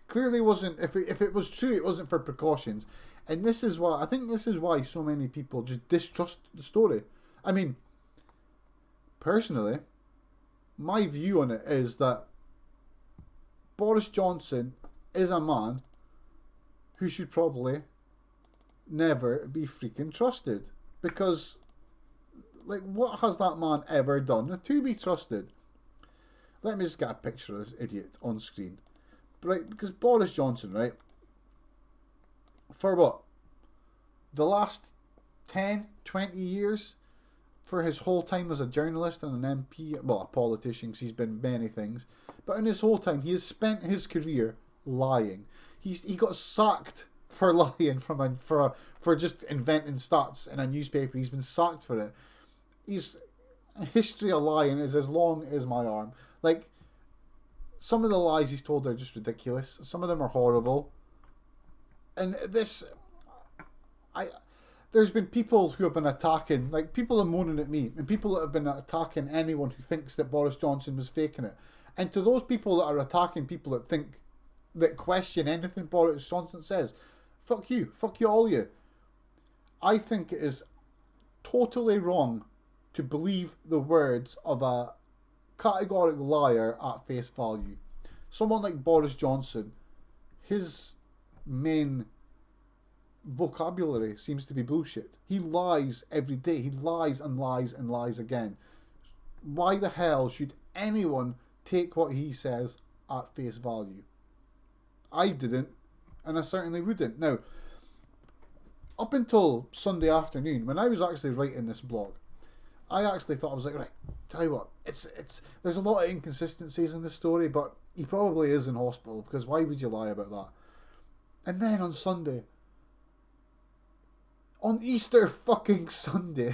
clearly wasn't, if it was true, it wasn't for precautions. And this is why so many people just distrust the story. I mean, personally, my view on it is that Boris Johnson is a man who should probably never be freaking trusted. Because, like, what has that man ever done to be trusted? Let me just get a picture of this idiot on screen. Right, because Boris Johnson, right, for what? The last 10, 20 years, for his whole time as a journalist and an MP, well, a politician, because he's been many things, but in his whole time, he has spent his career lying. He got sacked for lying for just inventing stats in a newspaper. He's been sacked for it. history of lying is as long as my arm. Like, some of the lies he's told are just ridiculous. Some of them are horrible. And there's been people who have been attacking, like, people are moaning at me, and people that have been attacking anyone who thinks that Boris Johnson was faking it. And to those people that are attacking people that question anything Boris Johnson says, fuck you all you. I think it is totally wrong to believe the words of a categorical liar at face value. Someone like Boris Johnson, his main vocabulary seems to be bullshit. He lies every day. He lies and lies and lies again. Why the hell should anyone take what he says at face value? I didn't, and I certainly wouldn't. Now, up until Sunday afternoon, when I was actually writing this blog, I actually thought, I was like, right, tell you what, there's a lot of inconsistencies in this story, but he probably is in hospital, because why would you lie about that? And then on Sunday, on Easter fucking Sunday,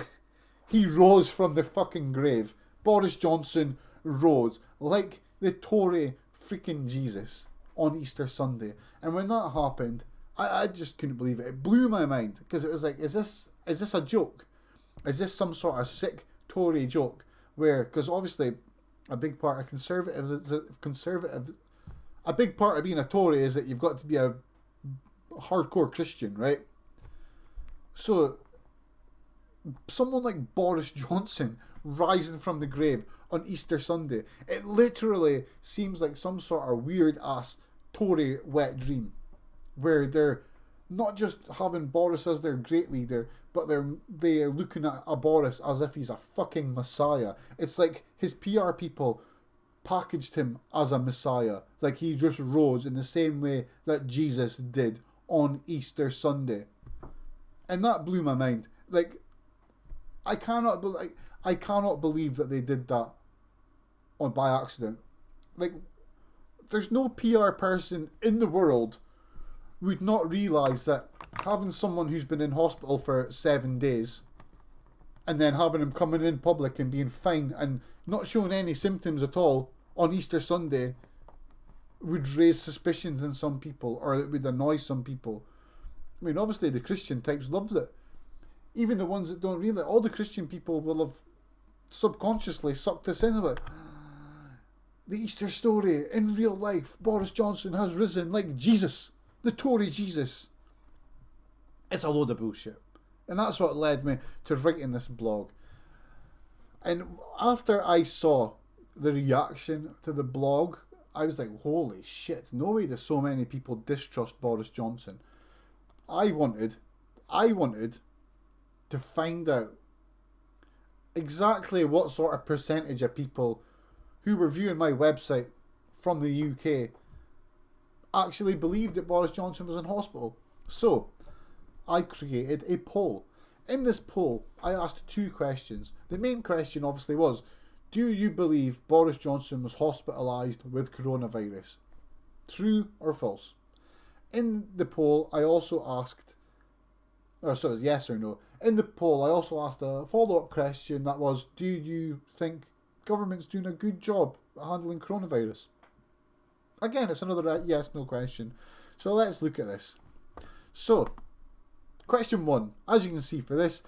he rose from the fucking grave. Boris Johnson rose like the Tory freaking Jesus on Easter Sunday. And when that happened, I just couldn't believe it. It blew my mind, because it was like, is this a joke? Is this some sort of sick Tory joke? Where, because obviously a big part of a big part of being a Tory is that you've got to be a hardcore Christian, right? So someone like Boris Johnson rising from the grave on Easter Sunday, it literally seems like some sort of weird ass Tory wet dream, where they're not just having Boris as their great leader, but they're looking at a Boris as if he's a fucking messiah. It's like his PR people packaged him as a messiah, like he just rose in the same way that Jesus did on Easter Sunday. And that blew my mind. Like, I cannot believe that they did that by accident. Like, there's no PR person in the world would not realise that having someone who's been in hospital for 7 days and then having him coming in public and being fine and not showing any symptoms at all on Easter Sunday would raise suspicions in some people, or it would annoy some people. I mean, obviously the Christian types loved it. Even the ones that don't realise, all the Christian people will have subconsciously sucked this in about the Easter story in real life. Boris Johnson has risen like Jesus, the Tory Jesus. It's a load of bullshit. And that's what led me to writing this blog. And after I saw the reaction to the blog, I was like, holy shit, no way that so many people distrust Boris Johnson. I wanted to find out exactly what sort of percentage of people who were viewing my website from the UK actually believed that Boris Johnson was in hospital. So, I created a poll. In this poll, I asked 2 questions. The main question obviously was, do you believe Boris Johnson was hospitalised with coronavirus? True or false? In the poll, I also asked, it was yes or no. In the poll, I also asked a follow-up question that was, do you think government's doing a good job at handling coronavirus? Again, it's another yes/no question. So let's look at this. So, question 1. As you can see for this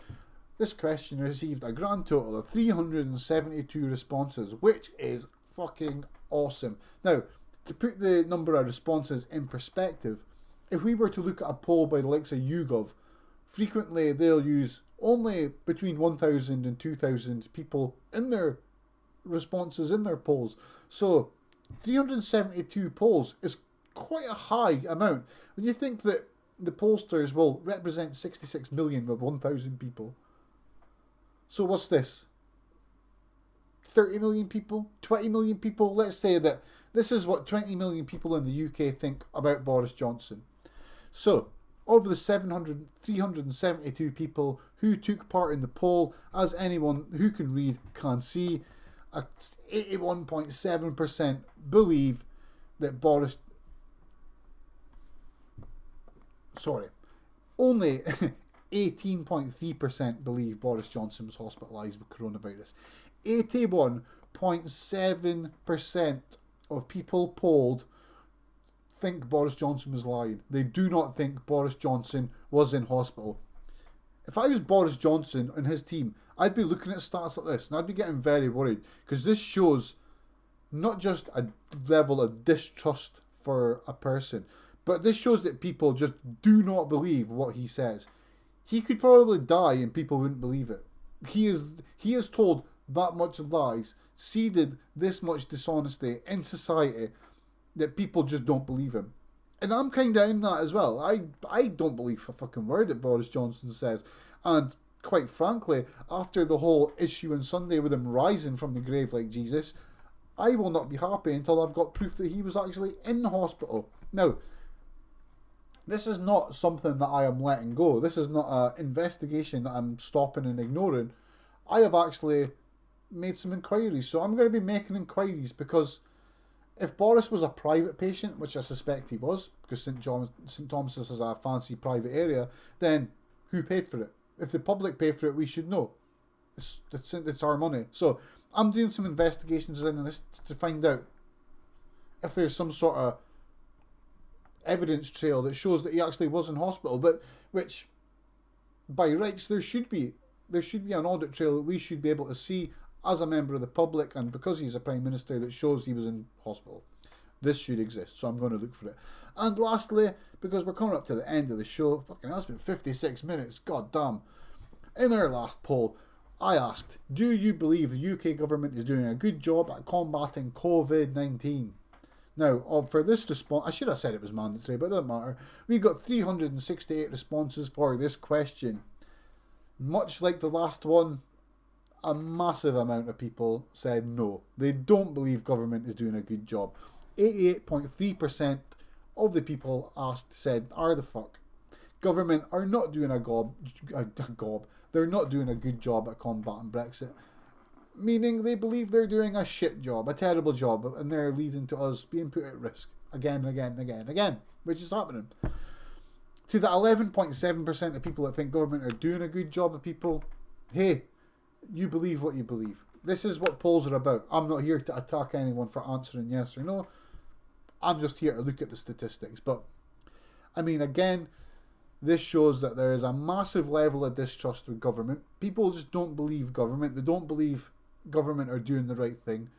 question received a grand total of 372 responses, which is fucking awesome. Now, to put the number of responses in perspective, if we were to look at a poll by the likes of YouGov, frequently they'll use only between 1,000 and 2,000 people in their responses in their polls. So 372 polls is quite a high amount. When you think that the pollsters will represent 66 million with 1,000 people. So what's this? 30 million people? 20 million people? Let's say that this is what 20 million people in the UK think about Boris Johnson. So, of the 372 people who took part in the poll, as anyone who can read can see, 81.7% believe that only 18.3% believe Boris Johnson was hospitalised with coronavirus. 81.7% of people polled think Boris Johnson was lying. They do not think Boris Johnson was in hospital. If I was Boris Johnson and his team, I'd be looking at stats like this and I'd be getting very worried, because this shows not just a level of distrust for a person, but this shows that people just do not believe what he says. He could probably die and people wouldn't believe it. He has told that much lies, seeded this much dishonesty in society, that people just don't believe him. And I'm kind of in that as well. I don't believe a fucking word that Boris Johnson says. And quite frankly, after the whole issue on Sunday with him rising from the grave like Jesus, I will not be happy until I've got proof that he was actually in the hospital. Now, this is not something that I am letting go. This is not an investigation that I'm stopping and ignoring. I have actually made some inquiries. So I'm going to be making inquiries, because if Boris was a private patient, which I suspect he was, because St Thomas's is a fancy private area, then who paid for it? If the public pay for it, we should know. It's our money. So I'm doing some investigations in this to find out if there's some sort of evidence trail that shows that he actually was in hospital, but which by rights there should be an audit trail that we should be able to see as a member of the public, and because he's a Prime Minister, that shows he was in hospital. This should exist, so I'm going to look for it. And lastly, because we're coming up to the end of the show, fucking that's been 56 minutes, god damn. In our last poll, I asked, do you believe the UK government is doing a good job at combating COVID-19? Now, for this response, I should have said it was mandatory, but it doesn't matter. We got 368 responses for this question. Much like the last one, a massive amount of people said no. They don't believe government is doing a good job. 88.3% of the people asked said, "Are the fuck? Government are not doing They're not doing a good job at combating Brexit." Meaning they believe they're doing a shit job, a terrible job, and they're leading to us being put at risk again, which is happening. To the 11.7% of people that think government are doing a good job of people, hey, you believe what you believe. This is what polls are about. I'm not here to attack anyone for answering yes or no. I'm just here to look at the statistics. But, I mean, again, this shows that there is a massive level of distrust with government. People just don't believe government. They don't believe government are doing the right thing.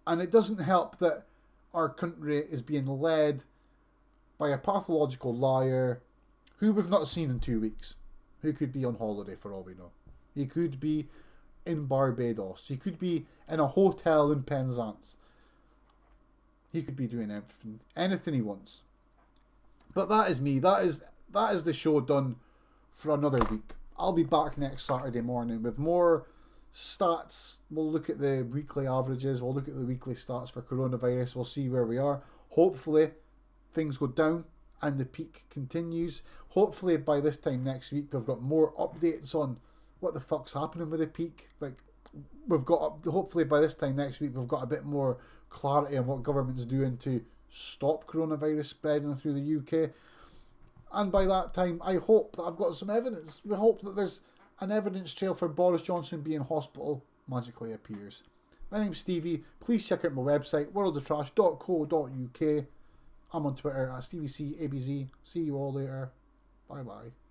And it doesn't help that our country is being led by a pathological liar who we've not seen in 2 weeks, who could be on holiday for all we know. He could be in Barbados. He could be in a hotel in Penzance. He could be doing anything he wants. But that is me. That is the show done for another week. I'll be back next Saturday morning with more stats. We'll look at the weekly averages. We'll look at the weekly stats for coronavirus. We'll see where we are. Hopefully things go down and the peak continues. Hopefully by this time next week we've got more updates on what the fuck's happening with the peak. Like, hopefully by this time next week we've got a bit more clarity on what government's doing to stop coronavirus spreading through the UK. And by that time, I hope that I've got some evidence. We hope that there's an evidence trail for Boris Johnson being in hospital magically appears. My name's Stevie. Please check out my website, worldoftrash.co.uk. I'm on Twitter at StevieCABZ. See you all later. Bye bye.